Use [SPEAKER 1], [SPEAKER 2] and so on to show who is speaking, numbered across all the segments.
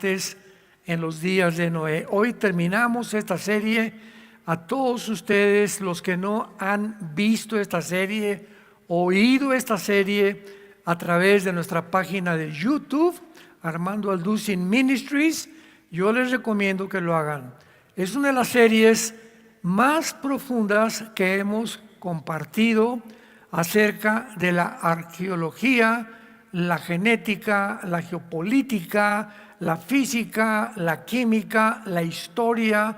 [SPEAKER 1] gigantes en los días de Noé. Hoy terminamos esta serie. A todos ustedes, los que no han visto esta serie, oído esta serie a través de nuestra página de YouTube, Armando Alducin Ministries, yo les recomiendo que lo hagan. Es una de las series más profundas que hemos compartido acerca de la arqueología, la genética, la geopolítica, la física, la química, la historia,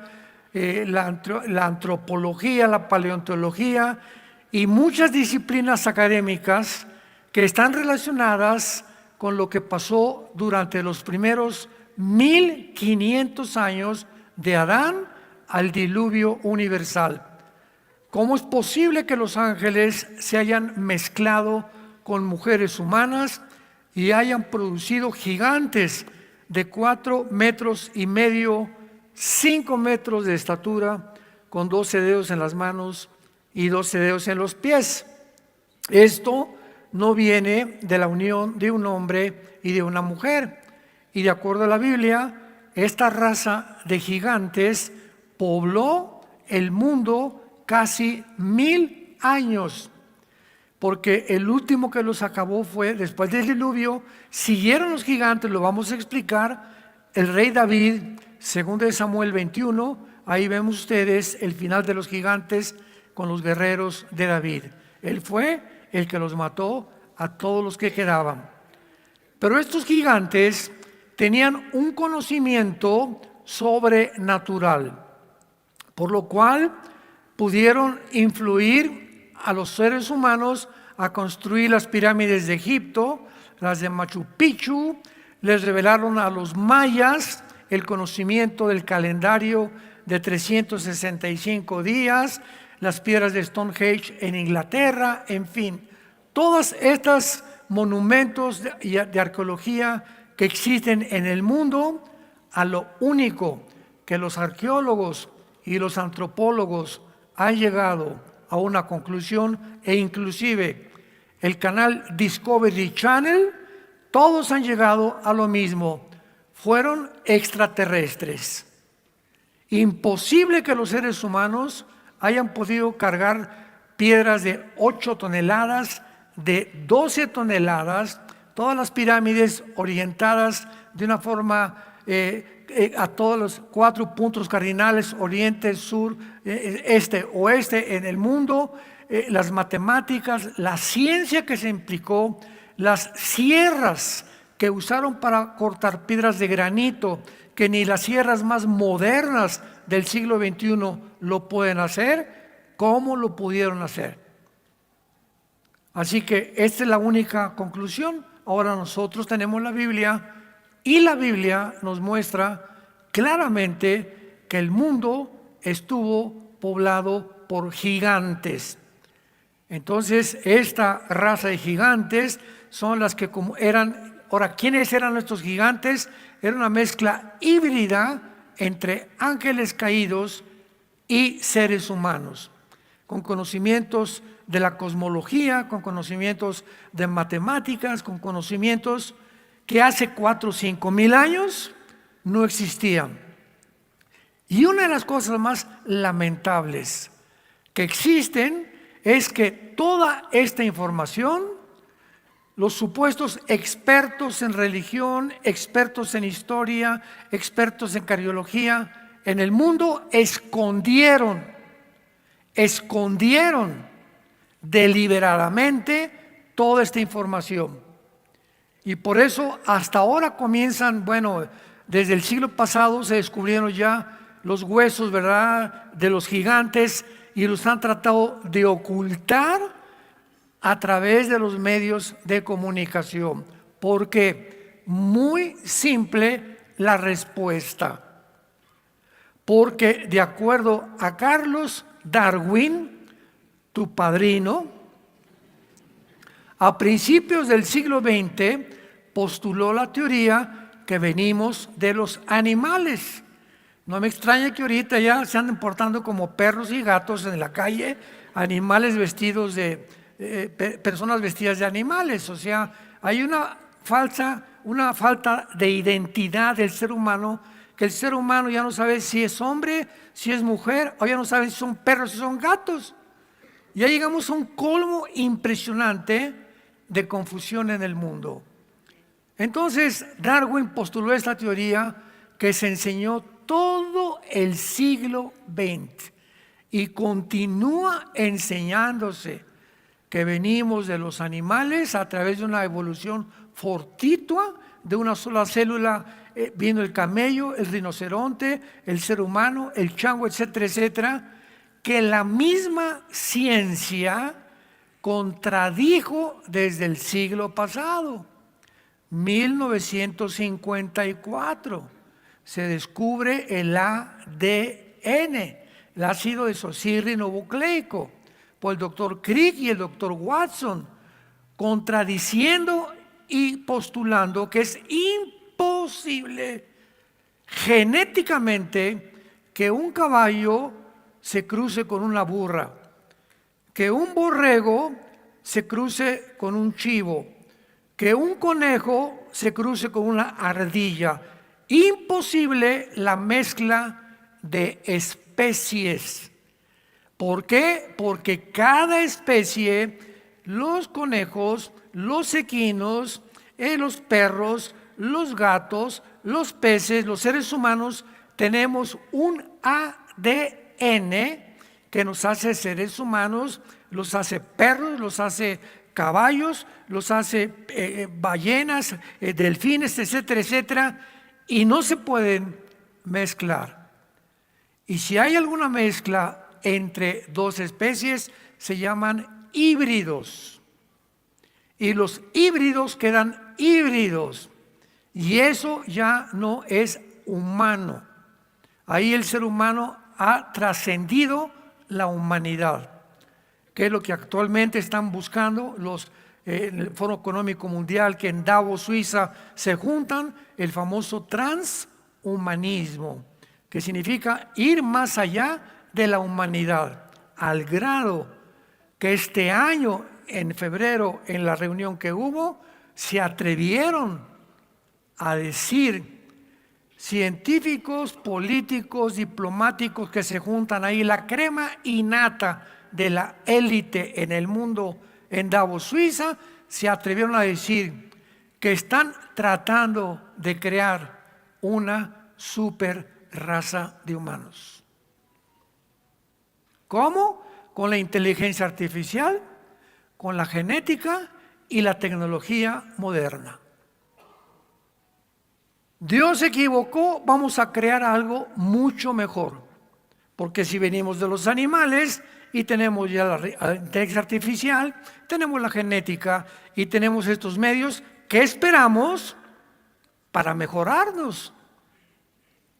[SPEAKER 1] la antropología, la paleontología y muchas disciplinas académicas que están relacionadas con lo que pasó durante los primeros 1500 años de Adán al diluvio universal. ¿Cómo es posible que los ángeles se hayan mezclado con mujeres humanas y hayan producido gigantes de 4,5 metros, 5 metros de estatura, con 12 dedos en las manos y 12 dedos en los pies? Esto no viene de la unión de un hombre y de una mujer. Y de acuerdo a la Biblia, esta raza de gigantes pobló el mundo casi 1000 años, porque el último que los acabó fue, después del diluvio, siguieron los gigantes, lo vamos a explicar, el rey David, segundo de Samuel 21, ahí vemos ustedes el final de los gigantes con los guerreros de David. Él fue el que los mató a todos los que quedaban. Pero estos gigantes tenían un conocimiento sobrenatural, por lo cual pudieron influir a los seres humanos a construir las pirámides de Egipto, las de Machu Picchu. Les revelaron a los mayas el conocimiento del calendario de 365 días, las piedras de Stonehenge en Inglaterra, en fin, todos estos monumentos de arqueología que existen en el mundo. A lo único que los arqueólogos y los antropólogos han llegado a una conclusión, e inclusive el canal Discovery Channel, todos han llegado a lo mismo: fueron extraterrestres. Imposible que los seres humanos hayan podido cargar piedras de 8 toneladas, de 12 toneladas, todas las pirámides orientadas de una forma a todos los 4 puntos cardinales, oriente, sur, este, oeste en el mundo, las matemáticas, la ciencia que se implicó, las sierras que usaron para cortar piedras de granito, que ni las sierras más modernas del siglo XXI lo pueden hacer. ¿Cómo lo pudieron hacer? Así que esta es la única conclusión. Ahora nosotros tenemos la Biblia, y la Biblia nos muestra claramente que el mundo estuvo poblado por gigantes. Entonces, esta raza de gigantes son las que como eran. Ahora, ¿quiénes eran estos gigantes? Era una mezcla híbrida entre ángeles caídos y seres humanos, con conocimientos de la cosmología, con conocimientos de matemáticas, con conocimientos que hace 4 o 5 mil años no existían. Y una de las cosas más lamentables que existen es que toda esta información, los supuestos expertos en religión, expertos en historia, expertos en cardiología en el mundo, escondieron deliberadamente toda esta información. Y por eso hasta ahora comienzan, desde el siglo pasado se descubrieron ya los huesos, ¿verdad?, de los gigantes, y los han tratado de ocultar a través de los medios de comunicación. Porque muy simple la respuesta. Porque de acuerdo a Carlos Darwin, tu padrino, a principios del siglo XX postuló la teoría que venimos de los animales. No me extraña que ahorita ya se anden portando como perros y gatos en la calle, animales vestidos de personas vestidas de animales. O sea, hay una una falta de identidad del ser humano, que el ser humano ya no sabe si es hombre, si es mujer, o ya no sabe si son perros, si son gatos. Ya llegamos a un colmo impresionante de confusión en el mundo. Entonces, Darwin postuló esta teoría que se enseñó todo el siglo XX y continúa enseñándose, que venimos de los animales a través de una evolución fortuita de una sola célula. Vino el camello, el rinoceronte, el ser humano, el chango, etcétera, etcétera, que la misma ciencia contradijo desde el siglo pasado. 1954 se descubre el ADN, el ácido desoxirribonucleico, por el doctor Crick y el doctor Watson, contradiciendo y postulando que es imposible genéticamente que un caballo se cruce con una burra, que un borrego se cruce con un chivo, que un conejo se cruce con una ardilla. Imposible la mezcla de especies. ¿Por qué? Porque cada especie, los conejos, los equinos, los perros, los gatos, los peces, los seres humanos, tenemos un ADN que nos hace seres humanos, los hace perros, los hace caballos, los hace ballenas, delfines, etcétera, etcétera, y no se pueden mezclar. Y si hay alguna mezcla entre dos especies, se llaman híbridos. Y los híbridos quedan híbridos. Y eso ya no es humano. Ahí el ser humano ha trascendido la humanidad, que es lo que actualmente están buscando el Foro Económico Mundial, que en Davos, Suiza, se juntan, el famoso transhumanismo, que significa ir más allá de la humanidad, al grado que este año, en febrero, en la reunión que hubo, se atrevieron a decir, científicos, políticos, diplomáticos que se juntan ahí, la crema innata de la élite en el mundo, en Davos, Suiza, se atrevieron a decir que están tratando de crear una super raza de humanos. ¿Cómo? Con la inteligencia artificial, con la genética y la tecnología moderna. Dios se equivocó, vamos a crear algo mucho mejor. Porque si venimos de los animales y tenemos ya la inteligencia artificial, tenemos la genética y tenemos estos medios, ¿qué esperamos para mejorarnos?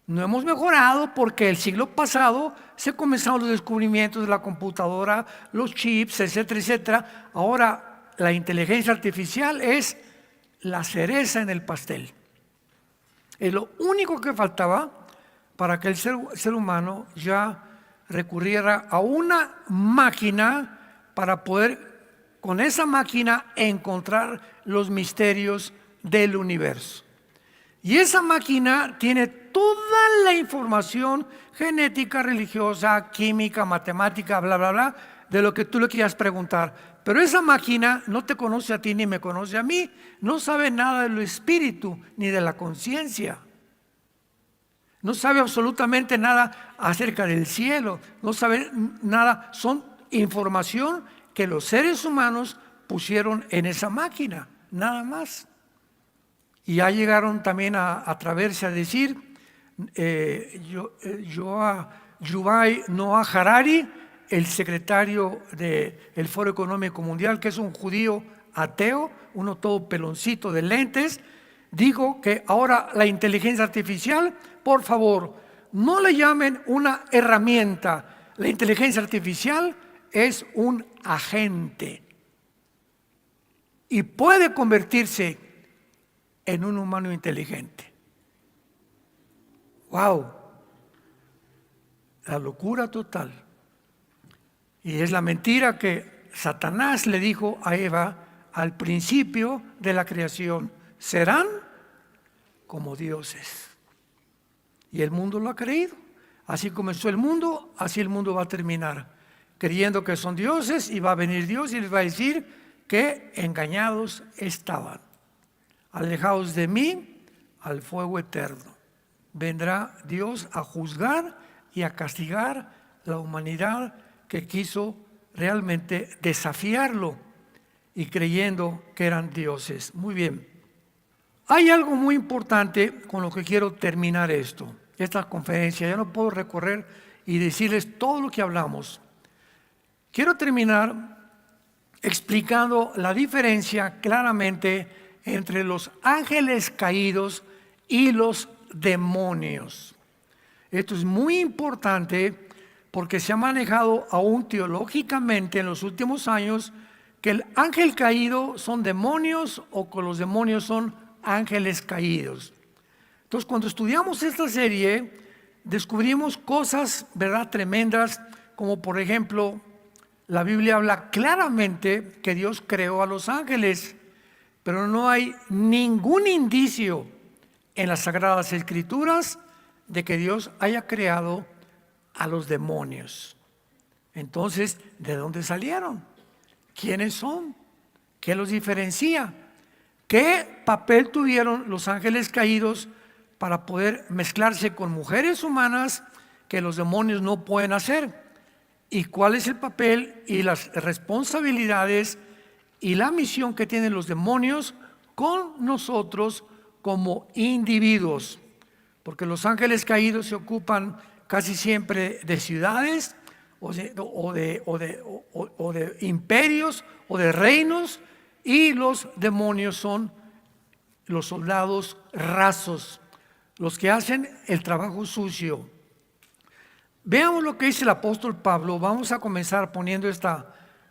[SPEAKER 1] No hemos mejorado porque el siglo pasado se comenzaron los descubrimientos de la computadora, los chips, etcétera, etcétera. Ahora la inteligencia artificial es la cereza en el pastel. Es lo único que faltaba para que el ser humano ya recurriera a una máquina para poder, con esa máquina, encontrar los misterios del universo. Y esa máquina tiene toda la información genética, religiosa, química, matemática, bla, bla, bla, de lo que tú le quieras preguntar. Pero esa máquina no te conoce a ti ni me conoce a mí. No sabe nada del espíritu ni de la conciencia. No sabe absolutamente nada acerca del cielo. No sabe nada. Son información que los seres humanos pusieron en esa máquina. Nada más. Y ya llegaron también a atreverse a decir, Yuval Noah Harari, el secretario del Foro Económico Mundial, que es un judío ateo, uno todo peloncito de lentes, dijo que ahora la inteligencia artificial, por favor, no le llamen una herramienta. La inteligencia artificial es un agente y puede convertirse en un humano inteligente. ¡Wow! La locura total. Y es la mentira que Satanás le dijo a Eva al principio de la creación serán como dioses. Y el mundo lo ha creído. Así comenzó el mundo, así el mundo va a terminar. Creyendo que son dioses, y va a venir Dios y les va a decir que engañados estaban. Alejados de mí al fuego eterno. Vendrá Dios a juzgar y a castigar la humanidad que quiso realmente desafiarlo y creyendo que eran dioses. Muy bien. Hay algo muy importante con lo que quiero terminar esta conferencia. Ya no puedo recorrer y decirles todo lo que hablamos. Quiero terminar explicando la diferencia claramente entre los ángeles caídos y los demonios. Esto es muy importante porque se ha manejado aún teológicamente en los últimos años que el ángel caído son demonios o que los demonios son ángeles caídos. Entonces, cuando estudiamos esta serie, descubrimos cosas, ¿verdad?, tremendas, como por ejemplo, la Biblia habla claramente que Dios creó a los ángeles, pero no hay ningún indicio en las Sagradas Escrituras de que Dios haya creado a los demonios. Entonces, ¿de dónde salieron? ¿Quiénes son? ¿Qué los diferencia? ¿Qué papel tuvieron los ángeles caídos para poder mezclarse con mujeres humanas que los demonios no pueden hacer? ¿Y cuál es el papel y las responsabilidades y la misión que tienen los demonios con nosotros como individuos? Porque los ángeles caídos se ocupan casi siempre de ciudades o de imperios o de reinos, y los demonios son los soldados rasos, los que hacen el trabajo sucio. Veamos lo que dice el apóstol Pablo. Vamos a comenzar poniendo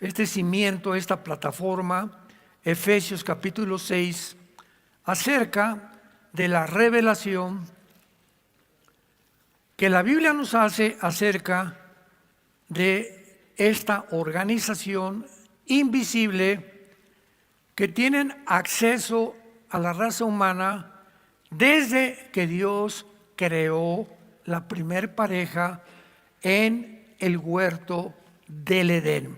[SPEAKER 1] este cimiento, esta plataforma, Efesios capítulo 6, acerca de la revelación que la Biblia nos hace acerca de esta organización invisible que tienen acceso a la raza humana desde que Dios creó la primer pareja en el huerto del Edén.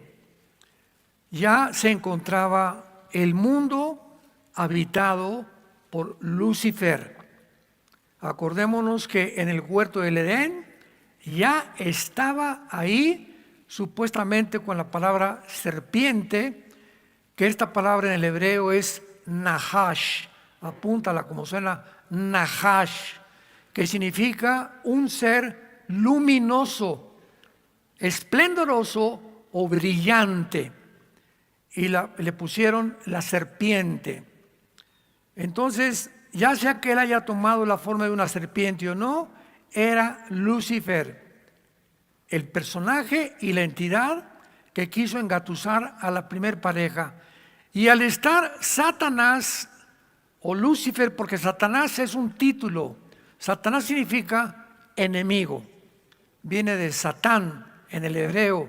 [SPEAKER 1] Ya se encontraba el mundo habitado por Lucifer. Acordémonos que en el huerto del Edén ya estaba ahí, supuestamente con la palabra serpiente, que esta palabra en el hebreo es Nahash, apúntala como suena, Nahash, que significa un ser luminoso, esplendoroso o brillante, y le pusieron la serpiente. Entonces, ya sea que él haya tomado la forma de una serpiente o no, era Lucifer, el personaje y la entidad que quiso engatusar a la primer pareja. Y al estar Satanás o Lucifer, porque Satanás es un título, Satanás significa enemigo, viene de Satán en el hebreo,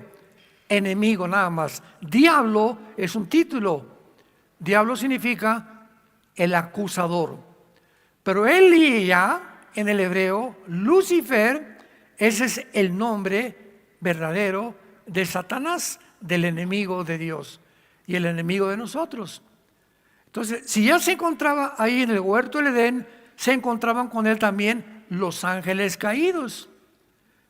[SPEAKER 1] enemigo nada más. Diablo es un título, diablo significa el acusador. Pero Elía en el hebreo, Lucifer, ese es el nombre verdadero de Satanás, del enemigo de Dios y el enemigo de nosotros. Entonces, si ya se encontraba ahí en el huerto del Edén, se encontraban con él también los ángeles caídos.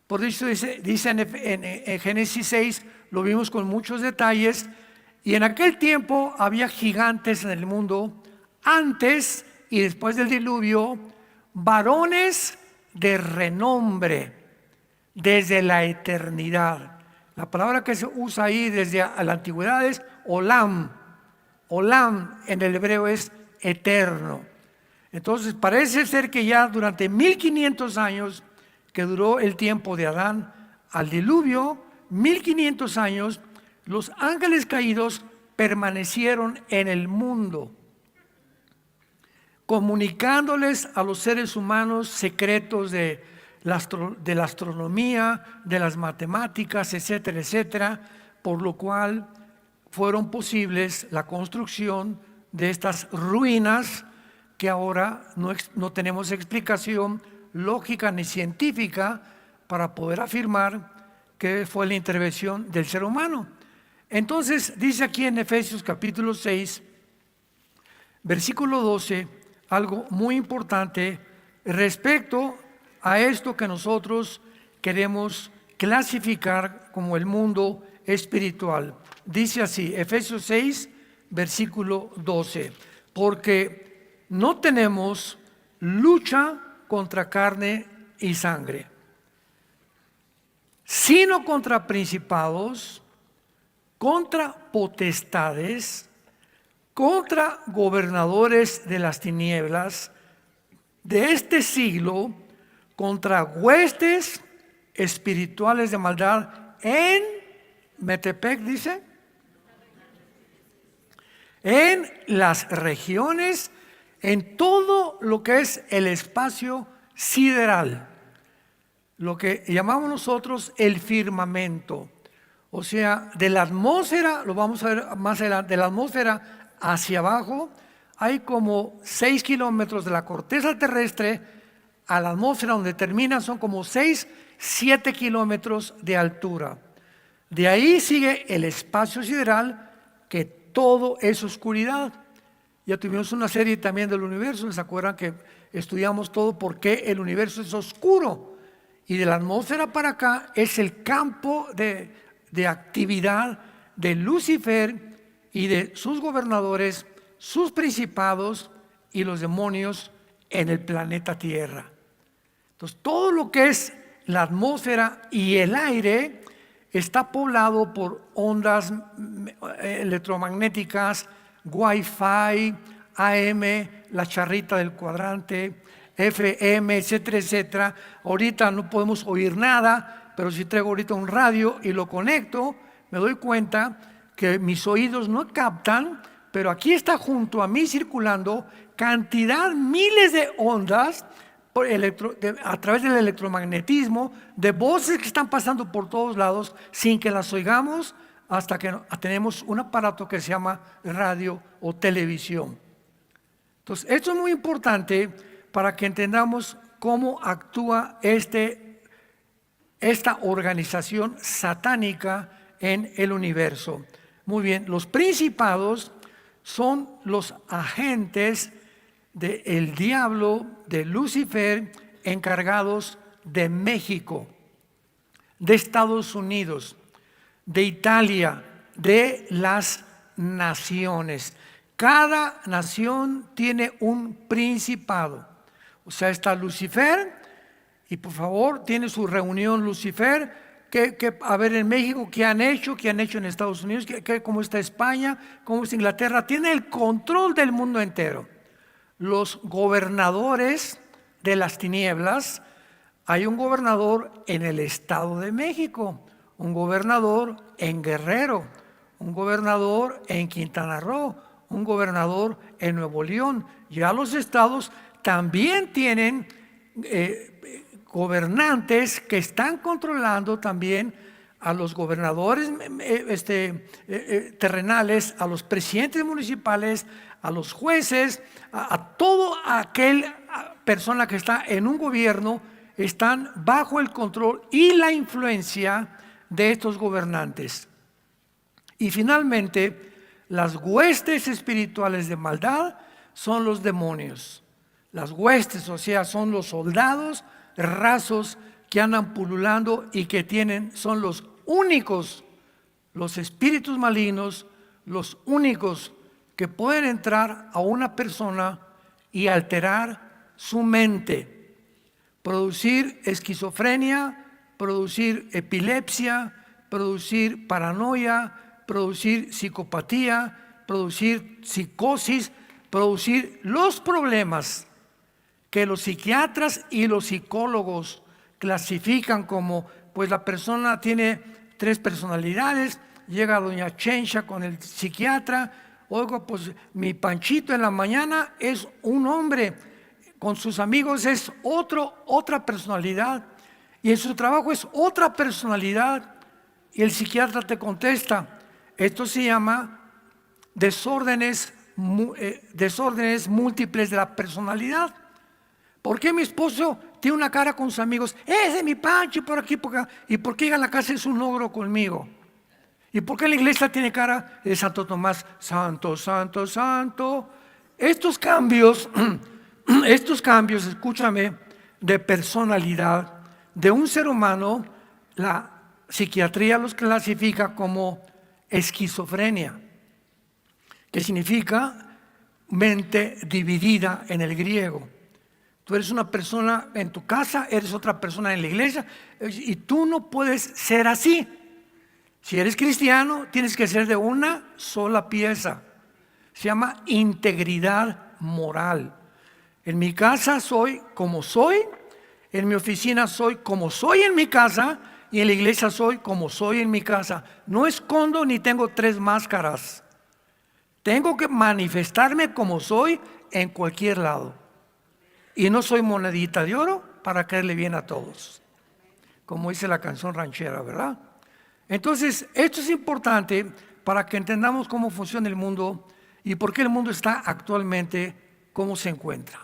[SPEAKER 1] Por eso dice en Génesis 6, lo vimos con muchos detalles, y en aquel tiempo había gigantes en el mundo, antes y después del diluvio, varones de renombre desde la eternidad. La palabra que se usa ahí desde la antigüedad es olam. Olam en el hebreo es eterno. Entonces parece ser que ya durante 1500 años que duró el tiempo de Adán al diluvio, 1500 años, los ángeles caídos permanecieron en el mundo, comunicándoles a los seres humanos secretos de la astronomía, de las matemáticas, etcétera, etcétera, por lo cual fueron posibles la construcción de estas ruinas que ahora no tenemos explicación lógica ni científica para poder afirmar que fue la intervención del ser humano. Entonces dice aquí en Efesios capítulo 6, versículo 12, algo muy importante respecto a esto que nosotros queremos clasificar como el mundo espiritual. Dice así, Efesios 6, versículo 12, porque no tenemos lucha contra carne y sangre, sino contra principados, contra potestades, contra gobernadores de las tinieblas de este siglo, contra huestes espirituales de maldad en Metepec, dice, en las regiones, en todo lo que es el espacio sideral, lo que llamamos nosotros el firmamento. O sea, de la atmósfera, lo vamos a ver más adelante, de la atmósfera hacia abajo, hay como 6 kilómetros de la corteza terrestre a la atmósfera donde termina, son como 6-7 kilómetros de altura. De ahí sigue el espacio sideral, que todo es oscuridad. Ya tuvimos una serie también del universo, ¿se acuerdan que estudiamos todo por qué el universo es oscuro? Y de la atmósfera para acá es el campo de actividad de Lucifer y de sus gobernadores, sus principados y los demonios en el planeta Tierra. Entonces, todo lo que es la atmósfera y el aire está poblado por ondas electromagnéticas, Wi-Fi, AM, la charrita del cuadrante, FM, etcétera, etcétera. Ahorita no podemos oír nada, pero si traigo ahorita un radio y lo conecto, me doy cuenta que mis oídos no captan, pero aquí está junto a mí circulando cantidad, miles de ondas a través del electromagnetismo, de voces que están pasando por todos lados sin que las oigamos, hasta que tenemos un aparato que se llama radio o televisión. Entonces, esto es muy importante para que entendamos cómo actúa esta organización satánica en el universo. Muy bien, los principados son los agentes del diablo, de Lucifer, encargados de México, de Estados Unidos, de Italia, de las naciones. Cada nación tiene un principado. O sea, está Lucifer, y por favor, tiene su reunión Lucifer, a ver en México, ¿qué han hecho en Estados Unidos? ¿Cómo está España? ¿Cómo está Inglaterra? Tiene el control del mundo entero. Los gobernadores de las tinieblas, hay un gobernador en el Estado de México, un gobernador en Guerrero, un gobernador en Quintana Roo, un gobernador en Nuevo León. Ya los estados también tienen gobernantes que están controlando también a los gobernadores terrenales, a los presidentes municipales, a los jueces, a toda aquella persona que está en un gobierno, están bajo el control y la influencia de estos gobernantes. Y finalmente, las huestes espirituales de maldad son los demonios. Las huestes, o sea, son los soldados rasos que andan pululando y que son los únicos, los espíritus malignos, los únicos que pueden entrar a una persona y alterar su mente, producir esquizofrenia, producir epilepsia, producir paranoia, producir psicopatía, producir psicosis, producir los problemas que los psiquiatras y los psicólogos clasifican como, pues la persona tiene 3 personalidades, llega doña Chencha con el psiquiatra, oiga, pues mi Panchito en la mañana es un hombre, con sus amigos es otra personalidad, y en su trabajo es otra personalidad, y el psiquiatra te contesta, esto se llama desórdenes desórdenes múltiples de la personalidad. ¿Por qué mi esposo tiene una cara con sus amigos? Ese es mi Pancho por aquí, por acá. ¿Y por qué llega a la casa es un ogro conmigo? ¿Y por qué en la iglesia tiene cara de Santo Tomás? Santo, santo, santo. Estos cambios, escúchame, de personalidad de un ser humano, la psiquiatría los clasifica como esquizofrenia, que significa mente dividida en el griego. Tú eres una persona en tu casa, eres otra persona en la iglesia, y tú no puedes ser así. Si eres cristiano, tienes que ser de una sola pieza. Se llama integridad moral. En mi casa soy como soy, en mi oficina soy como soy en mi casa, y en la iglesia soy como soy en mi casa. No escondo ni tengo tres máscaras. Tengo que manifestarme como soy en cualquier lado. Y no soy monedita de oro para caerle bien a todos, como dice la canción ranchera, ¿verdad? Entonces, esto es importante para que entendamos cómo funciona el mundo y por qué el mundo está actualmente como se encuentra.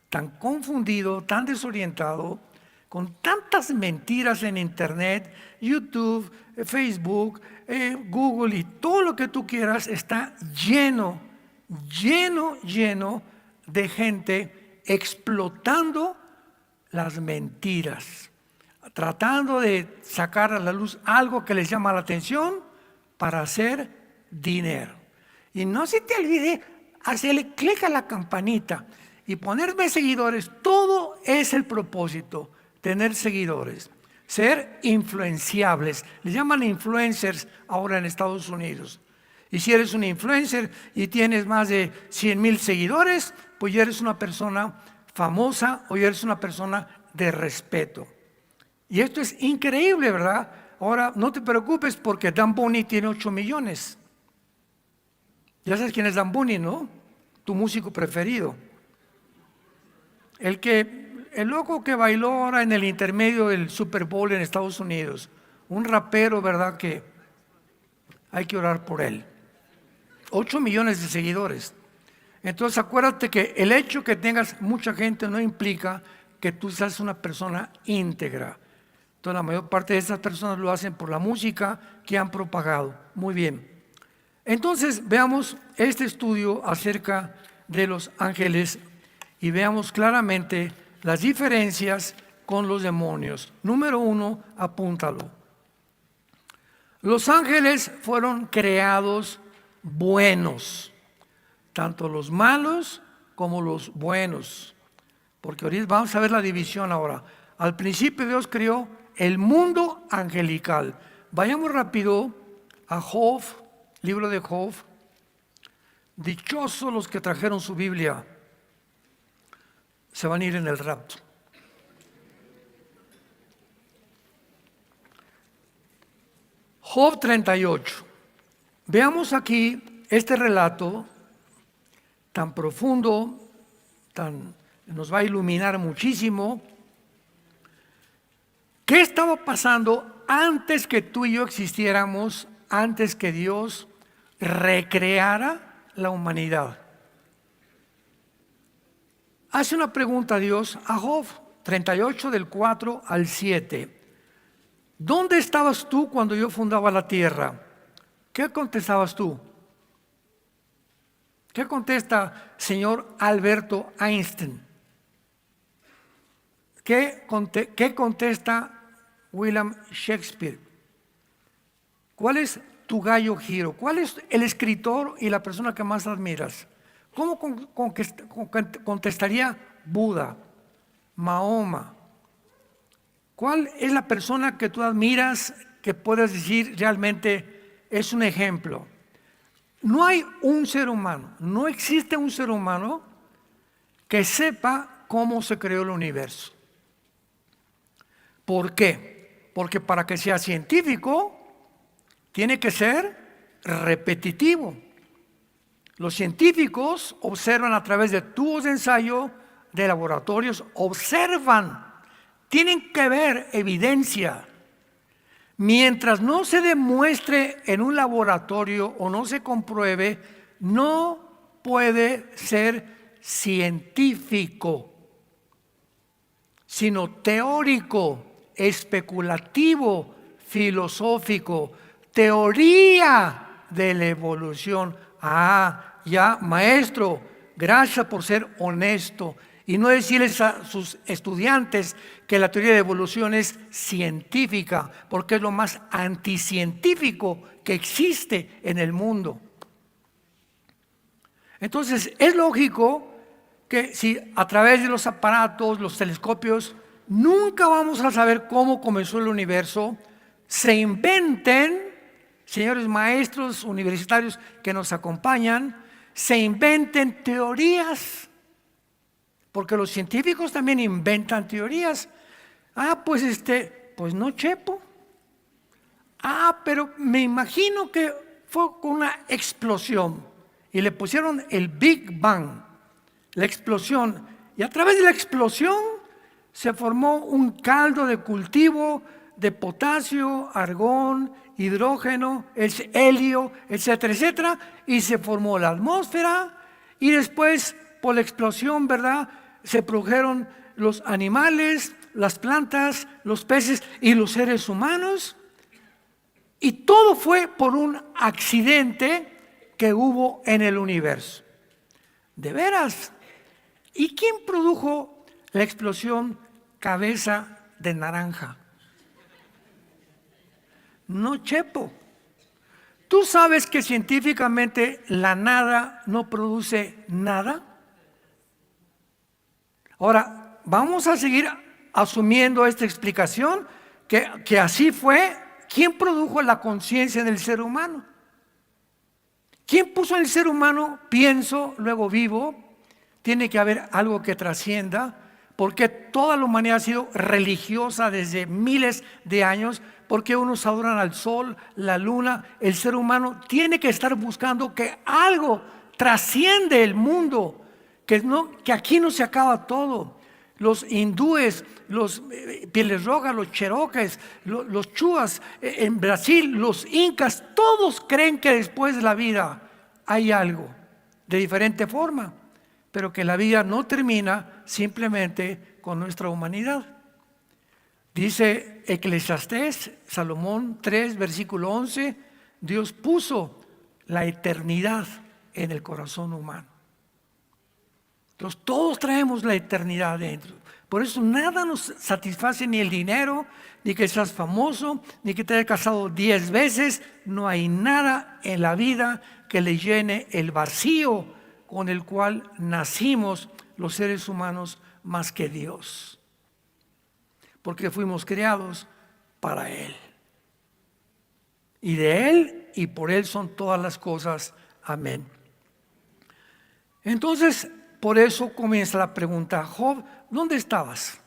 [SPEAKER 1] Tan confundido, tan desorientado, con tantas mentiras en Internet, YouTube, Facebook, Google y todo lo que tú quieras está lleno de gente explotando las mentiras, tratando de sacar a la luz algo que les llama la atención para hacer dinero. Y no se te olvide hacerle clic a la campanita y ponerme seguidores. Todo es el propósito, tener seguidores, ser influenciables. Les llaman influencers ahora en Estados Unidos. Y si eres un influencer y tienes más de 100,000 seguidores, pues ya eres una persona famosa o ya eres una persona de respeto. Y esto es increíble, ¿verdad? Ahora, no te preocupes porque Dan Bunny tiene 8 millones. Ya sabes quién es Dan Bunny, ¿no? Tu músico preferido. El loco que bailó ahora en el intermedio del Super Bowl en Estados Unidos. Un rapero, ¿verdad? Que hay que orar por él. 8 millones de seguidores. Entonces acuérdate que el hecho que tengas mucha gente no implica que tú seas una persona íntegra. Entonces la mayor parte de esas personas lo hacen por la música que han propagado. Muy bien. Entonces veamos este estudio acerca de los ángeles y veamos claramente las diferencias con los demonios. Número 1, apúntalo. Los ángeles fueron creados buenos, tanto los malos como los buenos, porque ahorita vamos a ver la división ahora. Al principio Dios creó el mundo angelical. Vayamos rápido a Job, libro de Job. Dichosos los que trajeron su Biblia, se van a ir en el rapto. Job 38. Veamos aquí este relato tan profundo, nos va a iluminar muchísimo. ¿Qué estaba pasando antes que tú y yo existiéramos, antes que Dios recreara la humanidad? Hace una pregunta a Dios a Job 38 del 4 al 7. ¿Dónde estabas tú cuando yo fundaba la tierra? ¿Qué contestabas tú? ¿Qué contesta señor Alberto Einstein? ¿Qué contesta William Shakespeare? ¿Cuál es tu gallo giro? ¿Cuál es el escritor y la persona que más admiras? ¿Cómo contestaría Buda, Mahoma? ¿Cuál es la persona que tú admiras que puedas decir realmente es un ejemplo? No hay un ser humano, no existe un ser humano que sepa cómo se creó el universo. ¿Por qué? Porque para que sea científico tiene que ser repetitivo. Los científicos observan a través de tubos de ensayo, de laboratorios, observan, tienen que ver evidencia. Mientras no se demuestre en un laboratorio o no se compruebe, no puede ser científico, sino teórico, especulativo, filosófico, teoría de la evolución. Ya, maestro, gracias por ser honesto y no decirles a sus estudiantes que la teoría de evolución es científica, porque es lo más anticientífico que existe en el mundo. Entonces, es lógico que si a través de los aparatos, los telescopios, nunca vamos a saber cómo comenzó el universo, se inventen, señores maestros universitarios que nos acompañan, se inventen teorías, porque los científicos también inventan teorías. Pues no, Chepo. Pero me imagino que fue con una explosión y le pusieron el Big Bang, la explosión, y a través de la explosión se formó un caldo de cultivo de potasio, argón, hidrógeno, helio, etcétera, etcétera, y se formó la atmósfera, y después por la explosión, ¿verdad?, se produjeron los animales, las plantas, los peces y los seres humanos, y todo fue por un accidente que hubo en el universo. ¿De veras? ¿Y quién produjo la explosión cabeza de naranja? No, Chepo. ¿Tú sabes que científicamente la nada no produce nada? Ahora, vamos a seguir asumiendo esta explicación, que así fue. ¿Quién produjo la conciencia del ser humano? ¿Quién puso en el ser humano pienso, luego vivo? Tiene que haber algo que trascienda, porque toda la humanidad ha sido religiosa desde miles de años, porque unos adoran al sol, la luna. El ser humano tiene que estar buscando que algo trasciende el mundo, que aquí no se acaba todo. Los hindúes, los pieles rojas, los cherokees, los chuas, en Brasil, los incas, todos creen que después de la vida hay algo, de diferente forma, pero que la vida no termina simplemente con nuestra humanidad. Dice Eclesiastés, Salomón 3, versículo 11, Dios puso la eternidad en el corazón humano. Entonces todos traemos la eternidad dentro. Por eso nada nos satisface, ni el dinero, ni que seas famoso, ni que te hayas casado 10 veces. No hay nada en la vida que le llene el vacío con el cual nacimos los seres humanos más que Dios. Porque fuimos creados para Él. Y de Él y por Él son todas las cosas. Amén. Entonces, por eso comienza la pregunta: Job, ¿dónde estabas?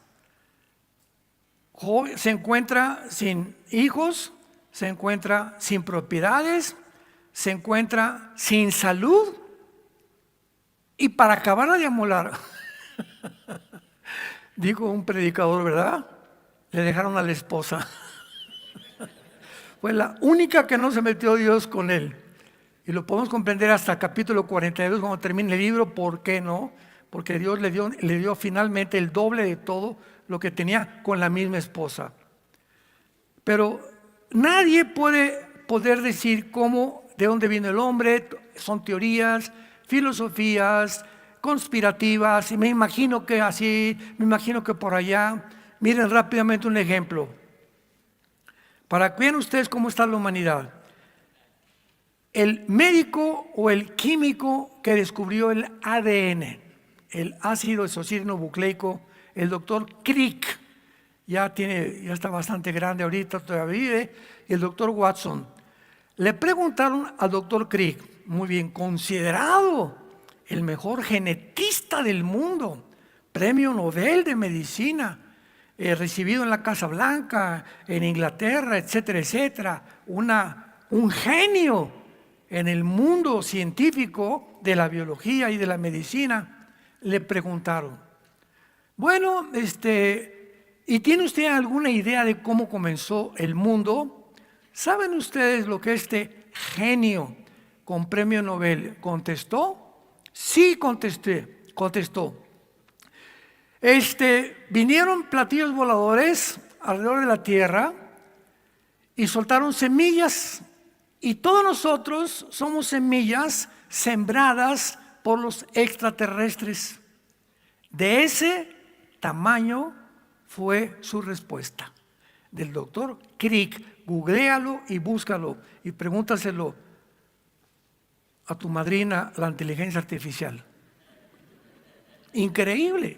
[SPEAKER 1] Job se encuentra sin hijos, se encuentra sin propiedades, se encuentra sin salud, y para acabar de amolar, dijo un predicador, ¿verdad?, le dejaron a la esposa. Fue la única que no se metió Dios con él. Y lo podemos comprender hasta el capítulo 42, cuando termine el libro. ¿Por qué no? Porque Dios le dio finalmente el doble de todo lo que tenía con la misma esposa. Pero nadie puede decir cómo, de dónde viene el hombre. Son teorías, filosofías, conspirativas, y me imagino que así, me imagino que por allá. Miren rápidamente un ejemplo, para que vean ustedes cómo está la humanidad. El médico o el químico que descubrió el ADN, el ácido desoxirribonucleico, el doctor Crick, ya está bastante grande ahorita, todavía vive, y el doctor Watson. Le preguntaron al doctor Crick, muy bien, considerado el mejor genetista del mundo, premio Nobel de Medicina, recibido en la Casa Blanca, en Inglaterra, etcétera, etcétera, un genio en el mundo científico de la biología y de la medicina. Le preguntaron, bueno, ¿y tiene usted alguna idea de cómo comenzó el mundo? ¿Saben ustedes lo que este genio con premio Nobel contestó? Sí, contestó. Vinieron platillos voladores alrededor de la tierra y soltaron semillas, y todos nosotros somos semillas sembradas por los extraterrestres. De ese tamaño fue su respuesta del doctor Crick. Googléalo y búscalo y pregúntaselo a tu madrina, la inteligencia artificial. Increíble.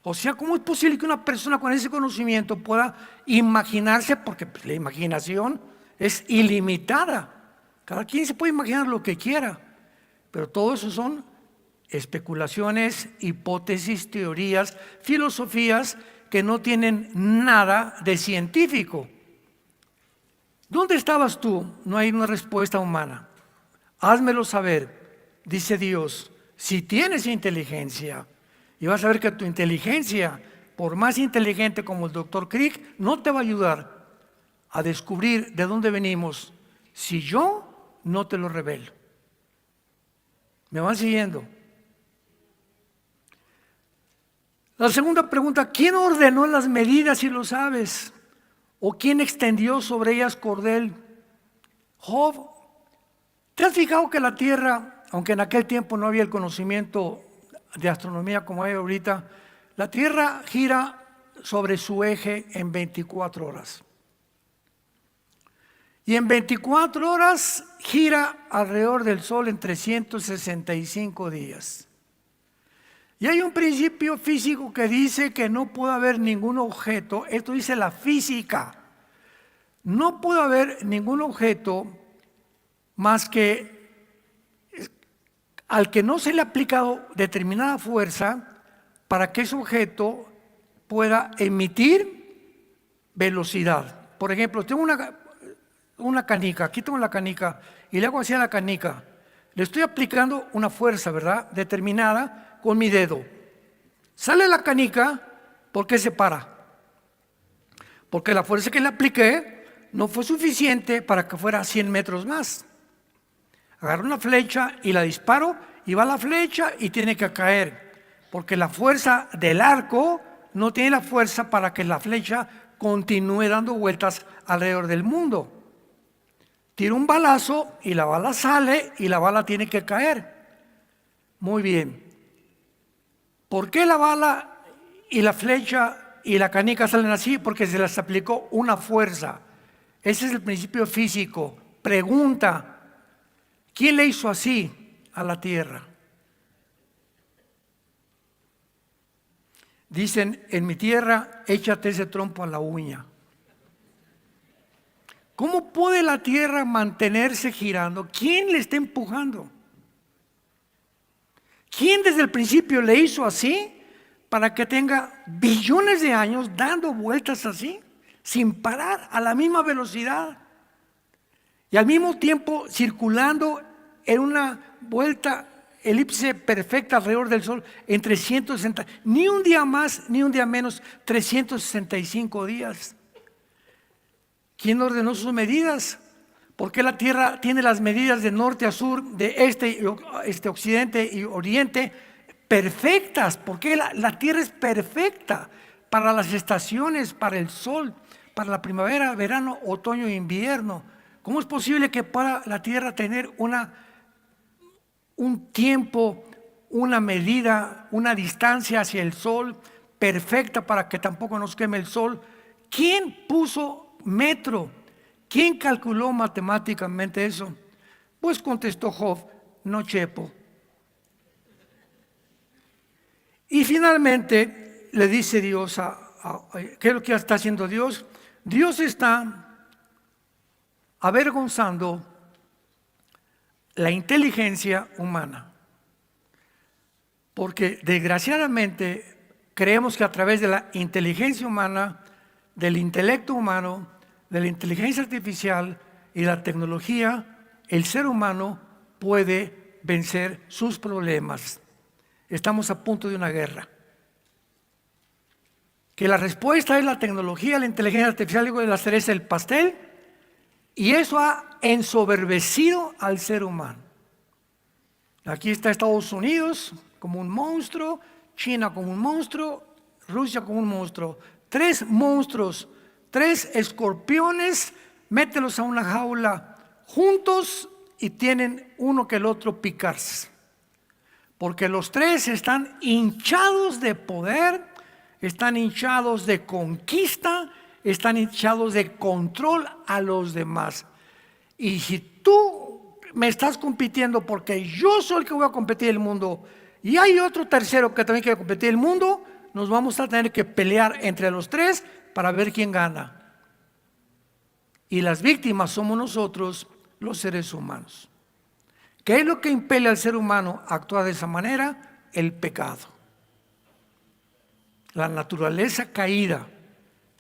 [SPEAKER 1] O sea, ¿cómo es posible que una persona con ese conocimiento pueda imaginarse? Porque la imaginación es ilimitada. Cada quien se puede imaginar lo que quiera, pero todo eso son especulaciones, hipótesis, teorías, filosofías que no tienen nada de científico. ¿Dónde estabas tú? No hay una respuesta humana. Házmelo saber, dice Dios, si tienes inteligencia. Y vas a ver que tu inteligencia, por más inteligente como el doctor Crick, no te va a ayudar a descubrir de dónde venimos si yo no te lo revelo. ¿Me van siguiendo? La segunda pregunta: ¿quién ordenó las medidas, si lo sabes? ¿O quién extendió sobre ellas cordel? Job, ¿te has fijado que la tierra, aunque en aquel tiempo no había el conocimiento de astronomía como hay ahorita, la tierra gira sobre su eje en 24 horas? Y en 24 horas gira alrededor del Sol en 365 días. Y hay un principio físico que dice que no puede haber ningún objeto, esto dice la física, no puede haber ningún objeto más que al que no se le ha aplicado determinada fuerza para que ese objeto pueda emitir velocidad. Por ejemplo, tengo una canica, aquí tengo la canica y le hago así a la canica. Le estoy aplicando una fuerza, ¿verdad?, determinada con mi dedo. Sale la canica, ¿por qué se para? Porque la fuerza que le apliqué no fue suficiente para que fuera a 100 metros más. Agarro una flecha y la disparo y va la flecha y tiene que caer, porque la fuerza del arco no tiene la fuerza para que la flecha continúe dando vueltas alrededor del mundo. Tiro un balazo y la bala sale y la bala tiene que caer. Muy bien. ¿Por qué la bala y la flecha y la canica salen así? Porque se les aplicó una fuerza. Ese es el principio físico. Pregunta: ¿quién le hizo así a la tierra? Dicen: en mi tierra, échate ese trompo a la uña. ¿Cómo puede la tierra mantenerse girando? ¿Quién le está empujando? ¿Quién desde el principio le hizo así para que tenga billones de años dando vueltas así, sin parar, a la misma velocidad? Y al mismo tiempo circulando en una vuelta elipse perfecta alrededor del Sol en 360, ni un día más, ni un día menos, 365 días. ¿Quién ordenó sus medidas? ¿Por qué la Tierra tiene las medidas de norte a sur, de occidente y oriente perfectas? ¿Por qué la Tierra es perfecta para las estaciones, para el sol, para la primavera, verano, otoño e invierno? ¿Cómo es posible que pueda la Tierra tener un tiempo, una medida, una distancia hacia el sol perfecta para que tampoco nos queme el sol? ¿Quién puso metro? ¿Quién calculó matemáticamente eso? Pues contestó Job: no chepo. Y finalmente le dice Dios, ¿qué es lo que está haciendo Dios? Dios está avergonzando la inteligencia humana. Porque desgraciadamente creemos que a través de la inteligencia humana, del intelecto humano, de la inteligencia artificial y la tecnología, el ser humano puede vencer sus problemas. Estamos a punto de una guerra. Que la respuesta es la tecnología, la inteligencia artificial, digo, de la cereza del pastel, y eso ha ensoberbecido al ser humano. Aquí está Estados Unidos como un monstruo, China como un monstruo, Rusia como un monstruo. 3 monstruos, 3 escorpiones, mételos a una jaula juntos y tienen uno que el otro picarse. Porque los 3 están hinchados de poder, están hinchados de conquista, están hinchados de control a los demás. Y si tú me estás compitiendo porque yo soy el que voy a competir el mundo y hay otro tercero que también quiere competir el mundo, nos vamos a tener que pelear entre los 3 para ver quién gana. Y las víctimas somos nosotros, los seres humanos. ¿Qué es lo que impele al ser humano a actuar de esa manera? El pecado. La naturaleza caída,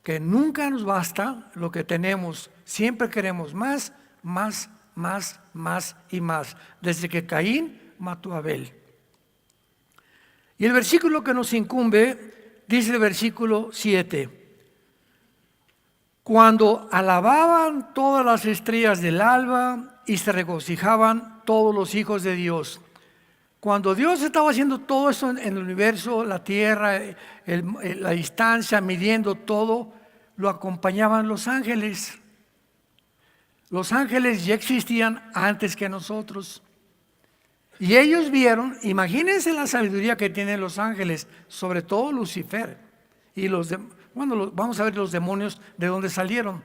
[SPEAKER 1] que nunca nos basta lo que tenemos, siempre queremos más, más, más, más y más, desde que Caín mató a Abel. Y el versículo que nos incumbe, dice el versículo 7, cuando alababan todas las estrellas del alba y se regocijaban todos los hijos de Dios. Cuando Dios estaba haciendo todo eso en el universo, la tierra, la distancia, midiendo todo, lo acompañaban los ángeles. Los ángeles ya existían antes que nosotros. Y ellos vieron, imagínense la sabiduría que tienen los ángeles, sobre todo Lucifer. Y vamos a ver los demonios de dónde salieron.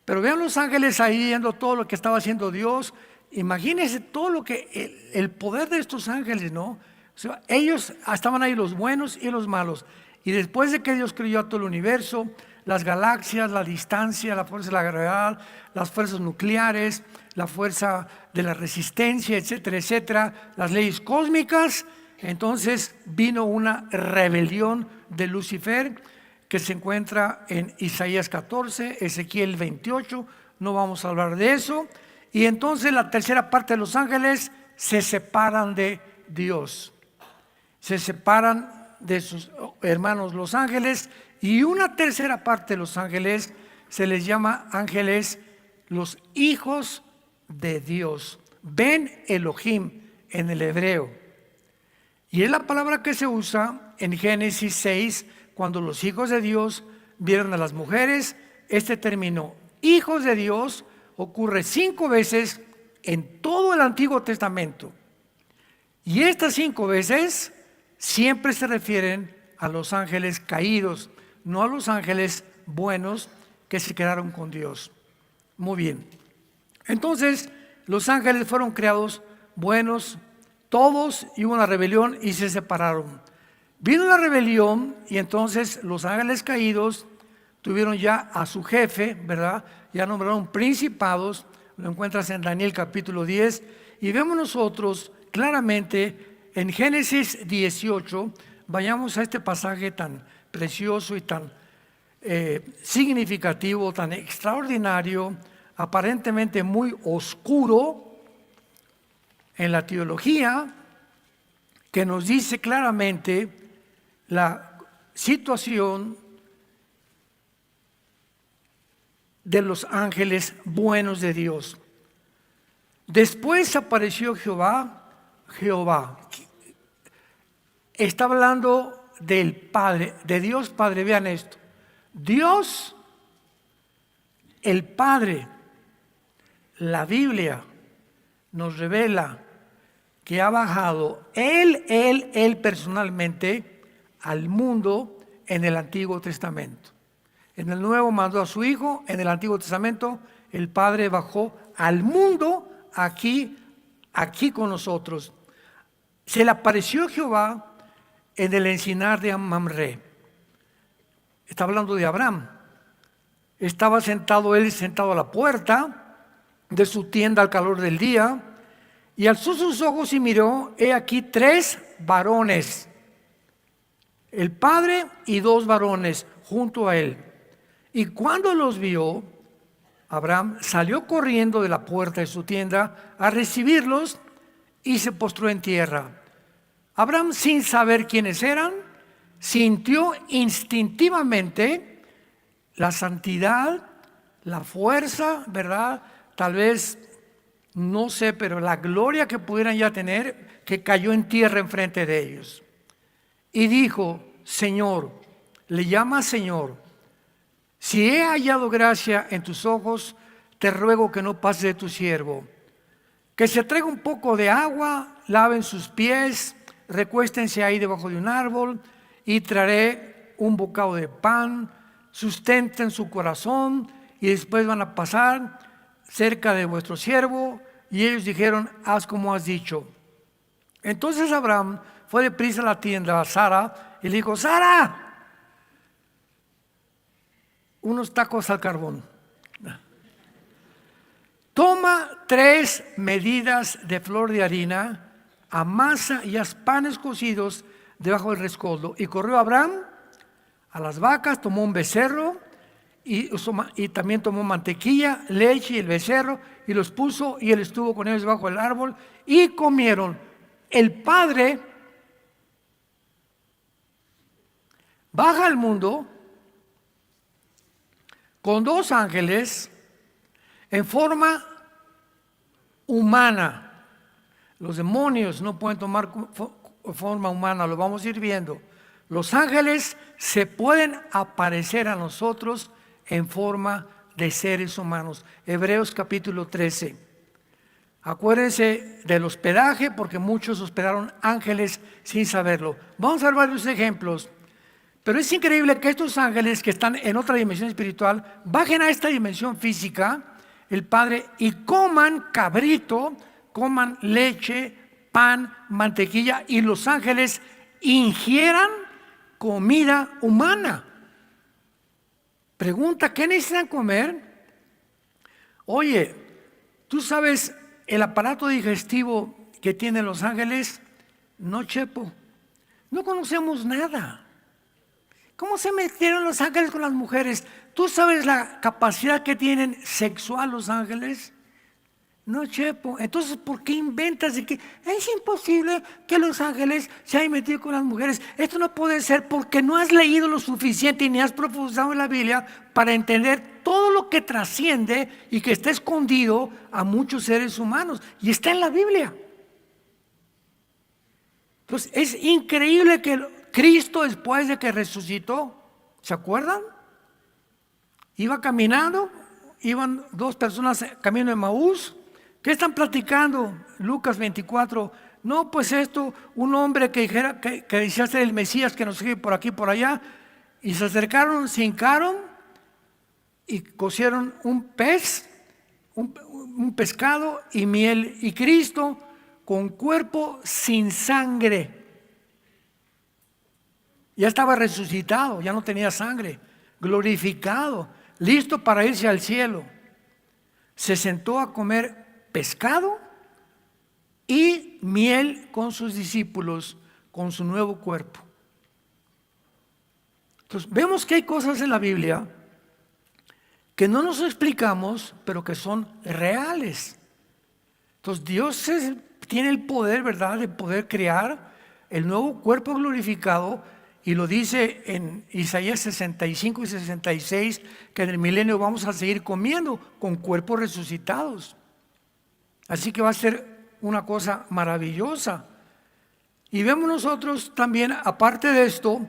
[SPEAKER 1] Pero vean los ángeles ahí viendo todo lo que estaba haciendo Dios. Imagínense todo lo que, el poder de estos ángeles, ¿no? O sea, ellos estaban ahí los buenos y los malos. Y después de que Dios creó todo el universo, las galaxias, la distancia, la fuerza de la gravedad, las fuerzas nucleares, la fuerza de la resistencia, etcétera, etcétera, las leyes cósmicas, entonces vino una rebelión de Lucifer que se encuentra en Isaías 14, Ezequiel 28, no vamos a hablar de eso. Y entonces la tercera parte de los ángeles se separan de Dios, se separan de sus hermanos los ángeles, y una tercera parte de los ángeles se les llama ángeles los hijos de Dios, Ben Elohim en el hebreo. Y es la palabra que se usa en Génesis 6, cuando los hijos de Dios vieron a las mujeres. Este término, hijos de Dios, ocurre 5 veces en todo el Antiguo Testamento. Y estas 5 veces siempre se refieren a los ángeles caídos, no a los ángeles buenos que se quedaron con Dios. Muy bien. Entonces, los ángeles fueron creados buenos, todos, y hubo una rebelión y se separaron. Vino la rebelión y entonces los ángeles caídos tuvieron ya a su jefe, ¿verdad? Ya nombraron principados, lo encuentras en Daniel capítulo 10, y vemos nosotros claramente en Génesis 18, vayamos a este pasaje tan precioso y tan significativo, tan extraordinario, aparentemente muy oscuro en la teología, que nos dice claramente la situación de los ángeles buenos de Dios. Después apareció Jehová. Está hablando del Padre, de Dios Padre. Vean esto. Dios, el Padre, la Biblia nos revela que ha bajado Él personalmente al mundo en el Antiguo Testamento. En el Nuevo mandó a su Hijo, en el Antiguo Testamento el Padre bajó al mundo aquí con nosotros. Se le apareció Jehová en el encinar de Mamre. Está hablando de Abraham. Estaba sentado a la puerta de su tienda al calor del día, y alzó sus ojos y miró, he aquí 3 varones, el padre y 2 varones junto a él. Y cuando los vio, Abraham salió corriendo de la puerta de su tienda a recibirlos y se postró en tierra. Abraham, sin saber quiénes eran, sintió instintivamente la santidad, la fuerza, ¿verdad? Tal vez no sé, pero la gloria que pudieran ya tener, que cayó en tierra enfrente de ellos. Y dijo: Señor, le llama Señor, si he hallado gracia en tus ojos, te ruego que no pases de tu siervo. Que se traiga un poco de agua, laven sus pies, recuéstense ahí debajo de un árbol, y traeré un bocado de pan, sustenten su corazón, y después van a pasar cerca de vuestro siervo. Y ellos dijeron: haz como has dicho. Entonces Abraham fue deprisa a la tienda a Sara y le dijo: Sara, unos tacos al carbón. Toma 3 medidas de flor de harina, amasa y haz panes cocidos debajo del rescoldo. Y corrió Abraham a las vacas, tomó un becerro y también tomó mantequilla, leche y el becerro, y los puso, y él estuvo con ellos debajo del árbol y comieron. El Padre baja al mundo con 2 ángeles en forma humana. Los demonios no pueden tomar forma humana, lo vamos a ir viendo. Los ángeles se pueden aparecer a nosotros en forma de seres humanos. Hebreos capítulo 13. Acuérdense del hospedaje, porque muchos hospedaron ángeles sin saberlo. Vamos a ver varios ejemplos. Pero es increíble que estos ángeles que están en otra dimensión espiritual bajen a esta dimensión física, el Padre, y coman cabrito, coman leche, pan, mantequilla, y los ángeles ingieran comida humana. Pregunta: ¿qué necesitan comer? Oye, ¿tú sabes el aparato digestivo que tienen los ángeles? No, Chepo, no conocemos nada. ¿Cómo se metieron los ángeles con las mujeres? ¿Tú sabes la capacidad que tienen sexual los ángeles? No, Chepo. Entonces, ¿por qué inventas de que es imposible que los ángeles se hayan metido con las mujeres? Esto no puede ser, porque no has leído lo suficiente ni has profundizado en la Biblia para entender todo lo que trasciende y que está escondido a muchos seres humanos. Y está en la Biblia. Entonces, es increíble que Cristo, después de que resucitó, ¿se acuerdan? Iba caminando, iban 2 personas camino de Maús. ¿Qué están platicando? Lucas 24. No, pues esto, un hombre que dijera que decía ser el Mesías, que nos sigue por aquí por allá, y se acercaron, se hincaron y cocieron un pez, un pescado y miel, y Cristo con cuerpo sin sangre. Ya estaba resucitado, ya no tenía sangre, glorificado, listo para irse al cielo. Se sentó a comer pescado y miel con sus discípulos, con su nuevo cuerpo. Entonces, vemos que hay cosas en la Biblia que no nos explicamos, pero que son reales. Entonces, Dios tiene el poder, ¿verdad?, de poder crear el nuevo cuerpo glorificado. Y lo dice en Isaías 65 y 66, que en el milenio vamos a seguir comiendo con cuerpos resucitados. Así que va a ser una cosa maravillosa. Y vemos nosotros también, aparte de esto,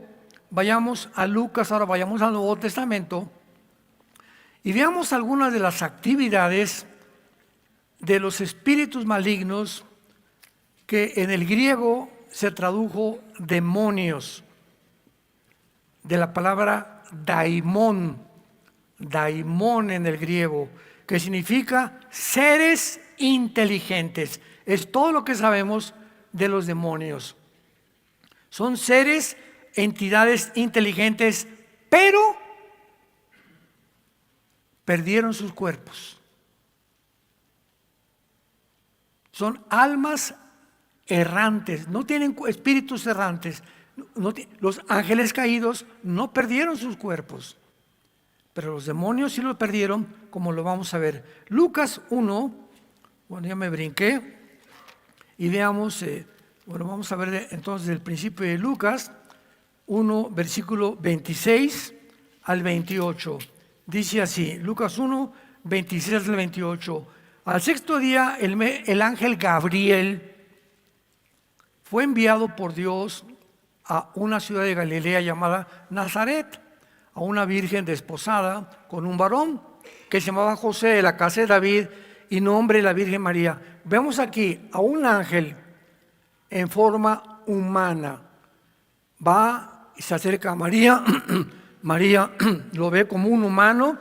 [SPEAKER 1] vayamos a Lucas, ahora vayamos al Nuevo Testamento, y veamos algunas de las actividades de los espíritus malignos, que en el griego se tradujo demonios, de la palabra daimón en el griego, que significa seres inteligentes. Es todo lo que sabemos de los demonios. Son seres, entidades inteligentes, pero perdieron sus cuerpos. Son almas errantes, no tienen espíritus errantes. Los ángeles caídos no perdieron sus cuerpos, pero los demonios sí lo perdieron, como lo vamos a ver. Lucas 1, bueno, ya me brinqué, y veamos, vamos a ver entonces el principio de Lucas 1, versículo 26 al 28. Dice así, Lucas 1, 26 al 28. Al sexto día, el ángel Gabriel fue enviado por Dios a una ciudad de Galilea llamada Nazaret, a una virgen desposada con un varón que se llamaba José, de la casa de David, y nombre la Virgen María. Vemos aquí a un ángel en forma humana. Va y se acerca a María. María lo ve como un humano,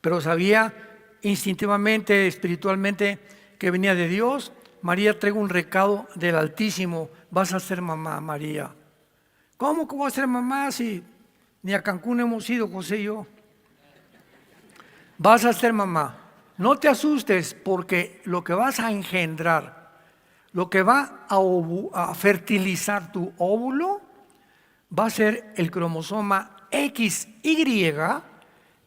[SPEAKER 1] pero sabía instintivamente, espiritualmente, que venía de Dios. María trae un recado del Altísimo: vas a ser mamá, María. ¿Cómo que voy a ser mamá si ni a Cancún hemos ido, José y yo? Vas a ser mamá. No te asustes, porque lo que vas a engendrar, lo que va a fertilizar tu óvulo, va a ser el cromosoma XY,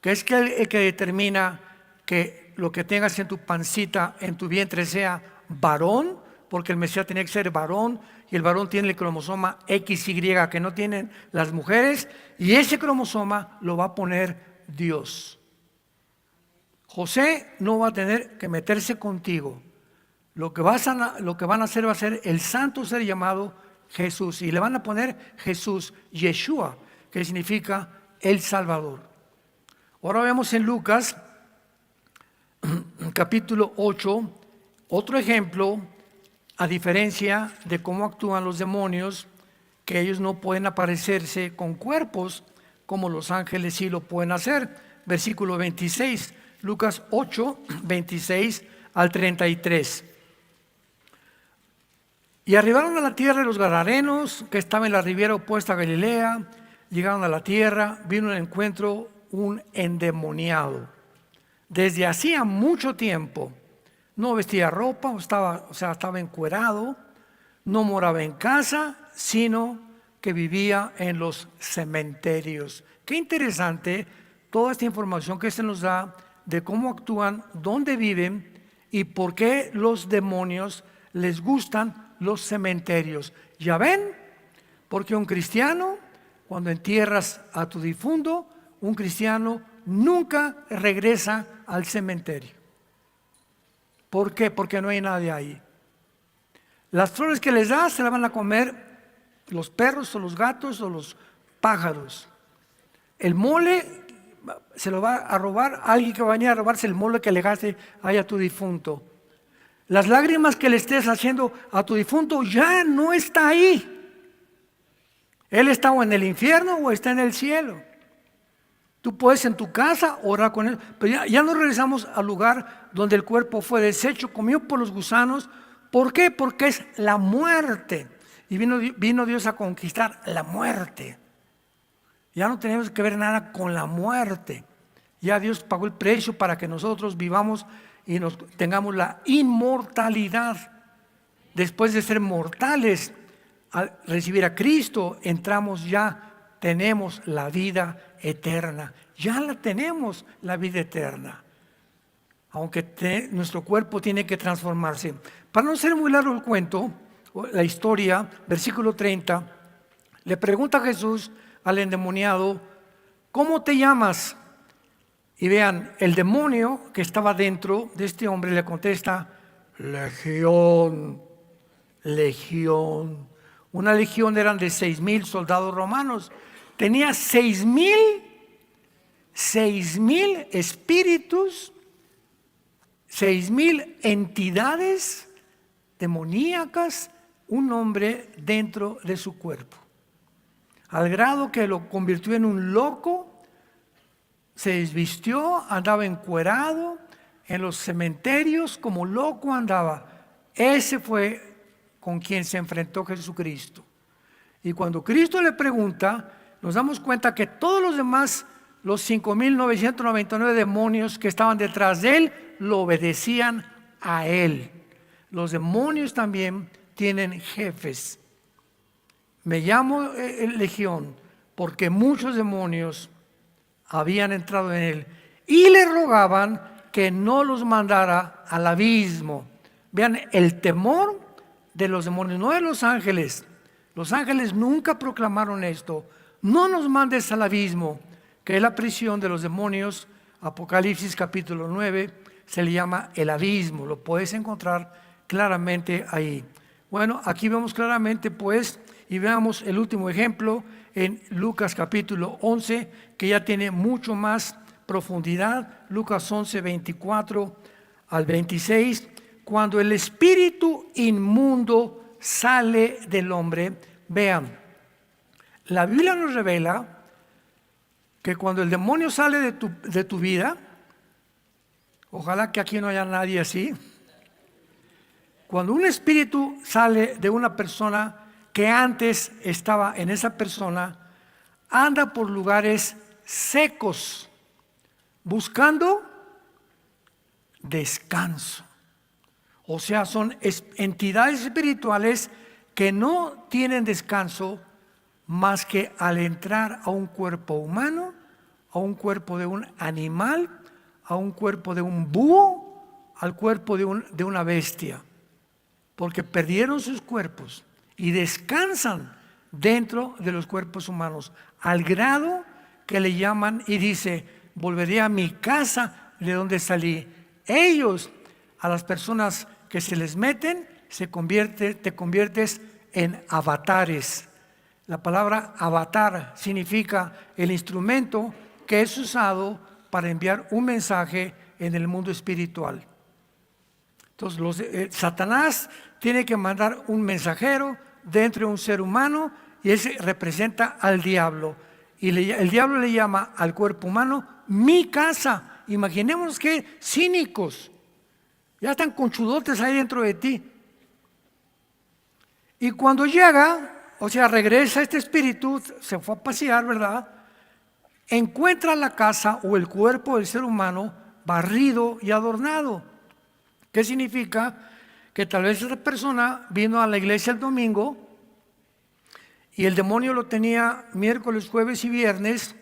[SPEAKER 1] que es el que determina que lo que tengas en tu pancita, en tu vientre, sea varón, porque el Mesías tenía que ser varón, y el varón tiene el cromosoma XY que no tienen las mujeres, y ese cromosoma lo va a poner Dios. José no va a tener que meterse contigo. Lo que van a hacer va a ser el santo ser llamado Jesús, y le van a poner Jesús, Yeshua, que significa el Salvador. Ahora vemos en Lucas capítulo 8 otro ejemplo, a diferencia de cómo actúan los demonios, que ellos no pueden aparecerse con cuerpos como los ángeles sí lo pueden hacer. Versículo 26, Lucas 8, 26 al 33. Y arribaron a la tierra de los Gadarenos, que estaba en la ribera opuesta a Galilea. Llegaron a la tierra, vino al encuentro un endemoniado. Desde hacía mucho tiempo no vestía ropa, estaba encuerado, no moraba en casa, sino que vivía en los cementerios. Qué interesante toda esta información que se nos da de cómo actúan, dónde viven y por qué los demonios les gustan los cementerios. ¿Ya ven? Porque un cristiano, cuando entierras a tu difunto, un cristiano nunca regresa al cementerio. ¿Por qué? Porque no hay nadie ahí. Las flores que les das se las van a comer los perros o los gatos o los pájaros. El mole se lo va a robar alguien que va a venir a robarse el mole que le gaste ahí a tu difunto. Las lágrimas que le estés haciendo a tu difunto ya no está ahí. Él está o en el infierno o está en el cielo. Tú puedes en tu casa orar con él, pero ya no regresamos al lugar donde el cuerpo fue deshecho, comido por los gusanos. ¿Por qué? Porque es la muerte. Y vino Dios a conquistar la muerte. Ya no tenemos que ver nada con la muerte. Ya Dios pagó el precio para que nosotros vivamos y tengamos la inmortalidad. Después de ser mortales, al recibir a Cristo, tenemos la vida eterna. Ya la tenemos, la vida eterna. Aunque nuestro cuerpo tiene que transformarse. Para no ser muy largo el cuento, la historia, versículo 30, le pregunta a Jesús al endemoniado: ¿cómo te llamas? Y vean, el demonio que estaba dentro de este hombre le contesta: Legión, legión. Una legión eran de 6,000 soldados romanos. Tenía 6,000 espíritus, 6,000 entidades demoníacas, un hombre dentro de su cuerpo. Al grado que lo convirtió en un loco, se desvistió, andaba encuerado en los cementerios, como loco andaba. Ese fue con quien se enfrentó Jesucristo. Y cuando Cristo le pregunta, nos damos cuenta que todos los demás, los 5,999 demonios que estaban detrás de él, lo obedecían a él. Los demonios también tienen jefes. Me llamo Legión porque muchos demonios habían entrado en él y le rogaban que no los mandara al abismo. Vean el temor de los demonios, no de los ángeles. Los ángeles nunca proclamaron esto: no nos mandes al abismo, que es la prisión de los demonios. Apocalipsis capítulo 9, se le llama el abismo. Lo puedes encontrar claramente ahí. Bueno, aquí vemos claramente pues, y veamos el último ejemplo en Lucas capítulo 11, que ya tiene mucho más profundidad. Lucas 11, 24 al 26. Cuando el espíritu inmundo sale del hombre, vean, la Biblia nos revela que cuando el demonio sale de tu vida, ojalá que aquí no haya nadie así, cuando un espíritu sale de una persona que antes estaba en esa persona, anda por lugares secos, buscando descanso. O sea, son entidades espirituales que no tienen descanso más que al entrar a un cuerpo humano, a un cuerpo de un animal, a un cuerpo de un búho, al cuerpo de una bestia. Porque perdieron sus cuerpos y descansan dentro de los cuerpos humanos, al grado que le llaman y dice, volveré a mi casa de donde salí. Ellos, a las personas que se les meten, te conviertes en avatares. La palabra avatar significa el instrumento que es usado para enviar un mensaje en el mundo espiritual. Entonces, Satanás tiene que mandar un mensajero dentro de un ser humano y ese representa al diablo. Y el diablo le llama al cuerpo humano mi casa. Imaginémonos que cínicos. Ya están conchudotes ahí dentro de ti. Y cuando llega, o sea, regresa este espíritu, se fue a pasear, ¿verdad? Encuentra la casa o el cuerpo del ser humano barrido y adornado. ¿Qué significa? Que tal vez esa persona vino a la iglesia el domingo y el demonio lo tenía miércoles, jueves y viernes,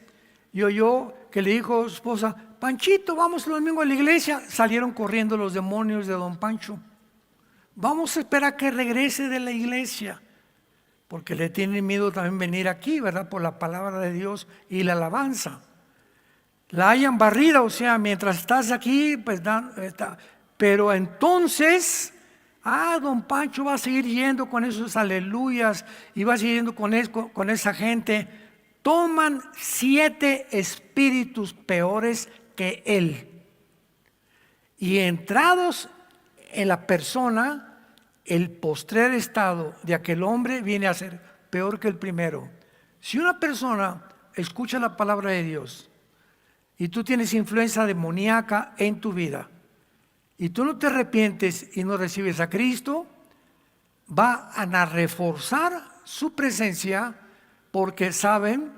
[SPEAKER 1] y oyó que le dijo a su esposa, Panchito, vamos el domingo a la iglesia. Salieron corriendo los demonios de don Pancho. Vamos a esperar que regrese de la iglesia, porque le tienen miedo también venir aquí, ¿verdad? Por la palabra de Dios y la alabanza. La hayan barrida, o sea, mientras estás aquí, pues pero entonces, don Pancho va a seguir yendo con esos aleluyas y va a seguir yendo con esa gente. Toman 7 espíritus peores que él. Y entrados en la persona, el postrer estado de aquel hombre viene a ser peor que el primero. Si una persona escucha la palabra de Dios y tú tienes influencia demoníaca en tu vida, y tú no te arrepientes y no recibes a Cristo, va a reforzar su presencia porque saben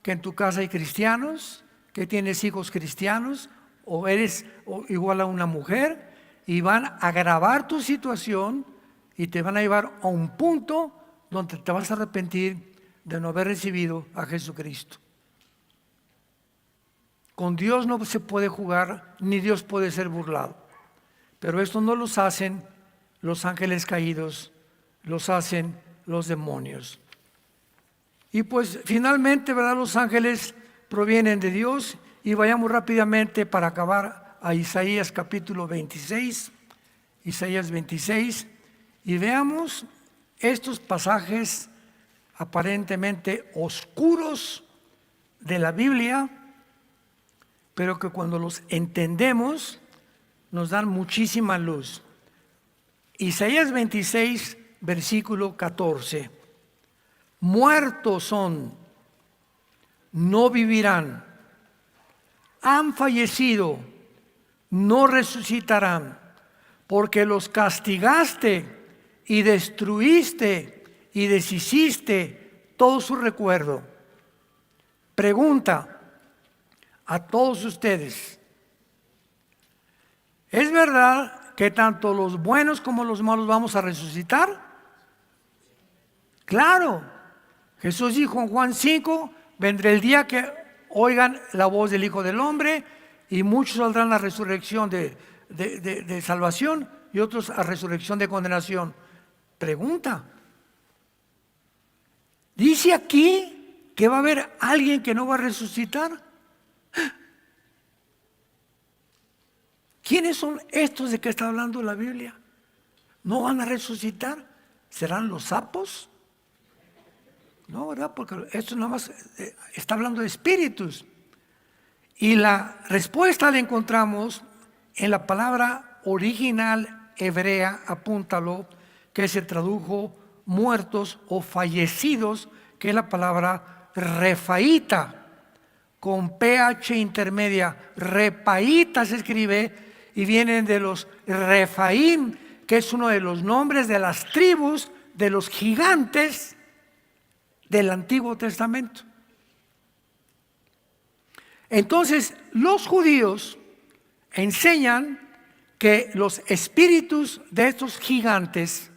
[SPEAKER 1] que en tu casa hay cristianos, que tienes hijos cristianos o eres igual a una mujer y van a agravar tu situación y te van a llevar a un punto donde te vas a arrepentir de no haber recibido a Jesucristo. Con Dios no se puede jugar ni Dios puede ser burlado. Pero esto no los hacen los ángeles caídos, los hacen los demonios. Y pues finalmente, ¿verdad? Los ángeles provienen de Dios y vayamos rápidamente para acabar a Isaías capítulo 26, Isaías 26, y veamos estos pasajes aparentemente oscuros de la Biblia, pero que cuando los entendemos, nos dan muchísima luz. Isaías 26, versículo 14. Muertos son, no vivirán. Han fallecido, no resucitarán, porque los castigaste y destruiste y deshiciste todo su recuerdo. Pregunta a todos ustedes. ¿Es verdad que tanto los buenos como los malos vamos a resucitar? Claro. Jesús dijo en Juan 5, vendrá el día que oigan la voz del Hijo del Hombre y muchos saldrán a la resurrección de salvación y otros a resurrección de condenación. Pregunta. Dice aquí que va a haber alguien que no va a resucitar. ¿quiénes son estos de que está hablando la Biblia? ¿No van a resucitar? ¿Serán los sapos? No, ¿verdad? Porque esto nada más está hablando de espíritus. Y la respuesta la encontramos en la palabra original hebrea, apúntalo, que se tradujo muertos o fallecidos, que es la palabra refaíta, con PH intermedia. Repaíta se escribe y vienen de los Refaim, que es uno de los nombres de las tribus de los gigantes del Antiguo Testamento. Entonces, los judíos enseñan que los espíritus de estos gigantes,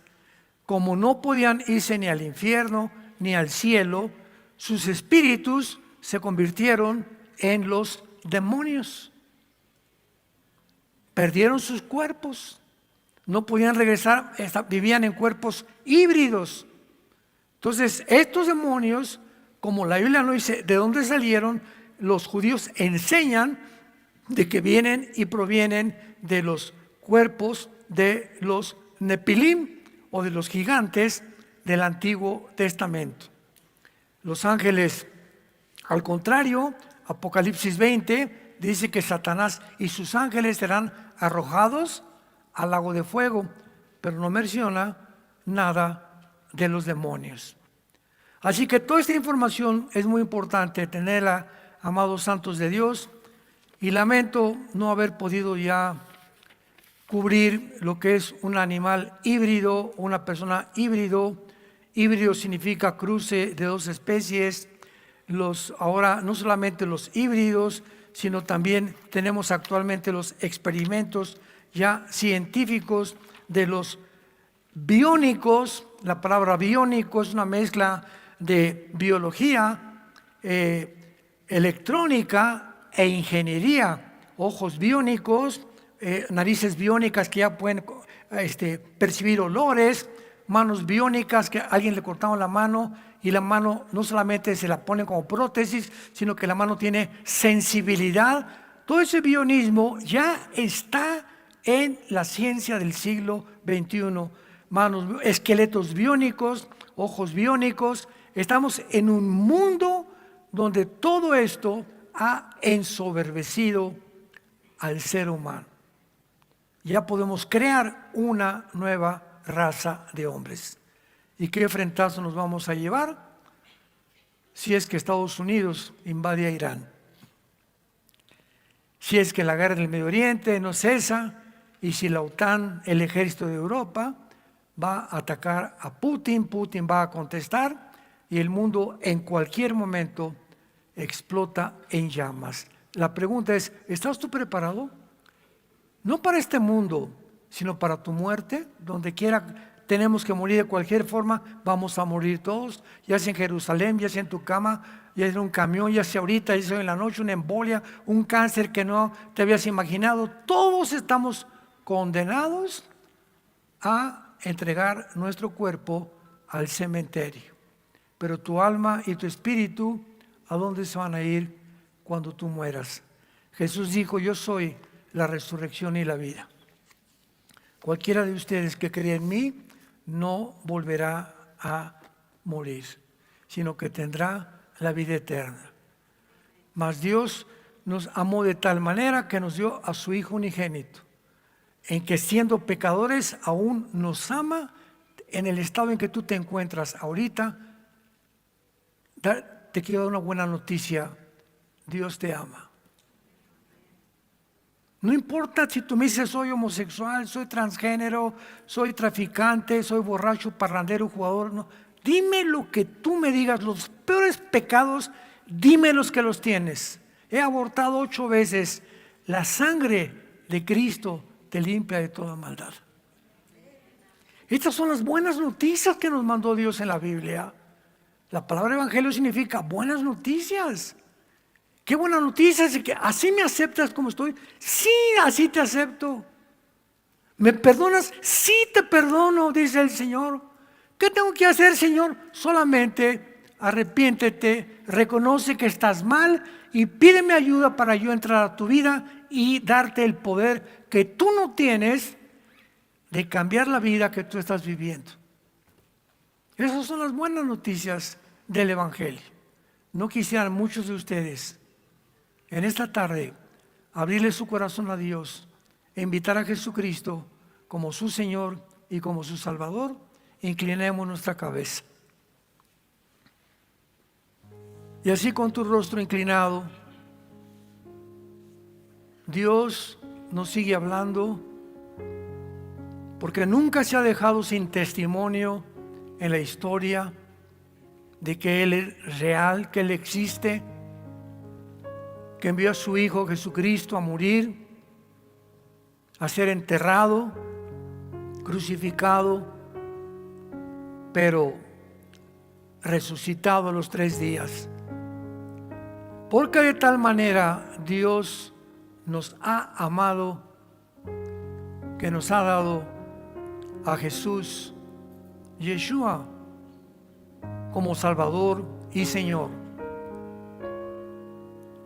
[SPEAKER 1] como no podían irse ni al infierno ni al cielo, sus espíritus se convirtieron en los demonios. Perdieron sus cuerpos, no podían regresar, vivían en cuerpos híbridos. Entonces, estos demonios, como la Biblia no dice de dónde salieron, los judíos enseñan de que vienen y provienen de los cuerpos de los Nepilim o de los gigantes del Antiguo Testamento. Los ángeles, al contrario, Apocalipsis 20 dice que Satanás y sus ángeles serán arrojados al lago de fuego, pero no menciona nada de los demonios. Así que toda esta información es muy importante tenerla, amados santos de Dios, y lamento no haber podido ya cubrir lo que es un animal híbrido, una persona híbrido. Híbrido significa cruce de dos especies. Ahora no solamente los híbridos, sino también tenemos actualmente los experimentos ya científicos de los biónicos. La palabra biónico es una mezcla de biología, electrónica e ingeniería. Ojos biónicos, narices biónicas que ya pueden percibir olores, manos biónicas que a alguien le cortaron la mano y la mano no solamente se la ponen como prótesis, sino que la mano tiene sensibilidad. Todo ese bionismo ya está en la ciencia del siglo XXI. Manos, esqueletos biónicos, ojos biónicos. Estamos en un mundo donde todo esto ha ensoberbecido al ser humano. Ya podemos crear una nueva raza de hombres. ¿Y qué enfrentazo nos vamos a llevar si es que Estados Unidos invade a Irán? Si es que la guerra del Medio Oriente no cesa y si la OTAN, el ejército de Europa, va a atacar a Putin, Putin va a contestar y el mundo en cualquier momento explota en llamas. La pregunta es, ¿estás tú preparado? No para este mundo, sino para tu muerte. Donde quiera tenemos que morir de cualquier forma, vamos a morir todos, ya sea en Jerusalén, ya sea en tu cama, ya sea en un camión, ya sea ahorita, ya sea en la noche, una embolia, un cáncer que no te habías imaginado. Todos estamos condenados a entregar nuestro cuerpo al cementerio. Pero tu alma y tu espíritu, ¿a dónde se van a ir cuando tú mueras? Jesús dijo, yo soy la resurrección y la vida. Cualquiera de ustedes que cree en mí no volverá a morir, sino que tendrá la vida eterna. Mas Dios nos amó de tal manera que nos dio a su Hijo unigénito, en que siendo pecadores aún nos ama. En el estado en que tú te encuentras ahorita, te quiero dar una buena noticia: Dios te ama. No importa si tú me dices soy homosexual, soy transgénero, soy traficante, soy borracho, parrandero, jugador. No. Dime lo que tú me digas, los peores pecados, dime los que los tienes. He abortado 8 veces. La sangre de Cristo te limpia de toda maldad. Estas son las buenas noticias que nos mandó Dios en la Biblia. La palabra evangelio significa buenas noticias. Qué buena noticia, es que así me aceptas como estoy. Sí, así te acepto. ¿Me perdonas? Sí, te perdono, dice el Señor. ¿Qué tengo que hacer, Señor? Solamente arrepiéntete, reconoce que estás mal y pídeme ayuda para yo entrar a tu vida y darte el poder que tú no tienes de cambiar la vida que tú estás viviendo. Esas son las buenas noticias del Evangelio. No quisieran muchos de ustedes en esta tarde abrirle su corazón a Dios e invitar a Jesucristo como su Señor y como su Salvador. Inclinemos nuestra cabeza. Y así con tu rostro inclinado, Dios nos sigue hablando, porque nunca se ha dejado sin testimonio en la historia de que Él es real, que Él existe, que envió a su Hijo Jesucristo a morir, a ser enterrado, crucificado, pero resucitado a los 3 días. Porque de tal manera Dios nos ha amado, que nos ha dado a Jesús, Yeshua, como Salvador y Señor.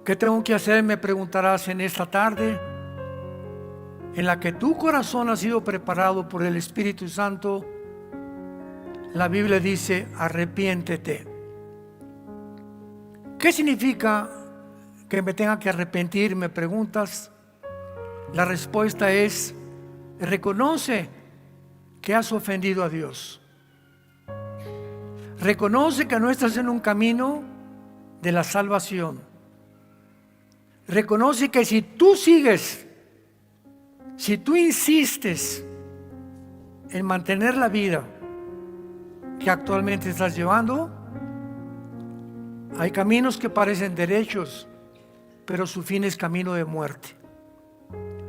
[SPEAKER 1] ¿Qué tengo que hacer? Me preguntarás en esta tarde, en la que tu corazón ha sido preparado por el Espíritu Santo. La Biblia dice: arrepiéntete. ¿Qué significa que me tenga que arrepentir? Me preguntas. La respuesta es: reconoce que has ofendido a Dios. Reconoce que no estás en un camino de la salvación. Reconoce que si tú sigues, si tú insistes en mantener la vida que actualmente estás llevando, hay caminos que parecen derechos, pero su fin es camino de muerte.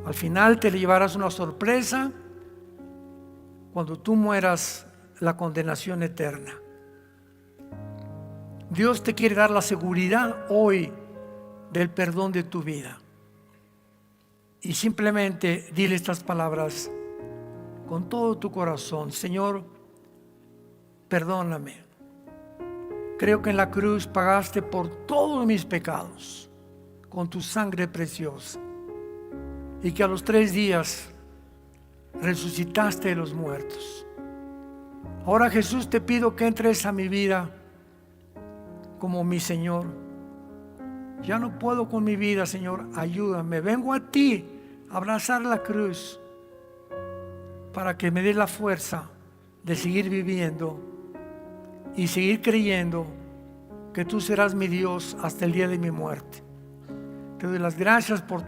[SPEAKER 1] Al final te llevarás una sorpresa cuando tú mueras, la condenación eterna. Dios te quiere dar la seguridad hoy del perdón de tu vida. Y simplemente dile estas palabras con todo tu corazón: Señor, perdóname. Creo que en la cruz pagaste por todos mis pecados con tu sangre preciosa, y que a los 3 días resucitaste de los muertos. Ahora, Jesús, te pido que entres a mi vida como mi Señor. Ya no puedo con mi vida, Señor, ayúdame. Vengo a ti a abrazar la cruz para que me dé la fuerza de seguir viviendo y seguir creyendo que tú serás mi Dios hasta el día de mi muerte. Te doy las gracias por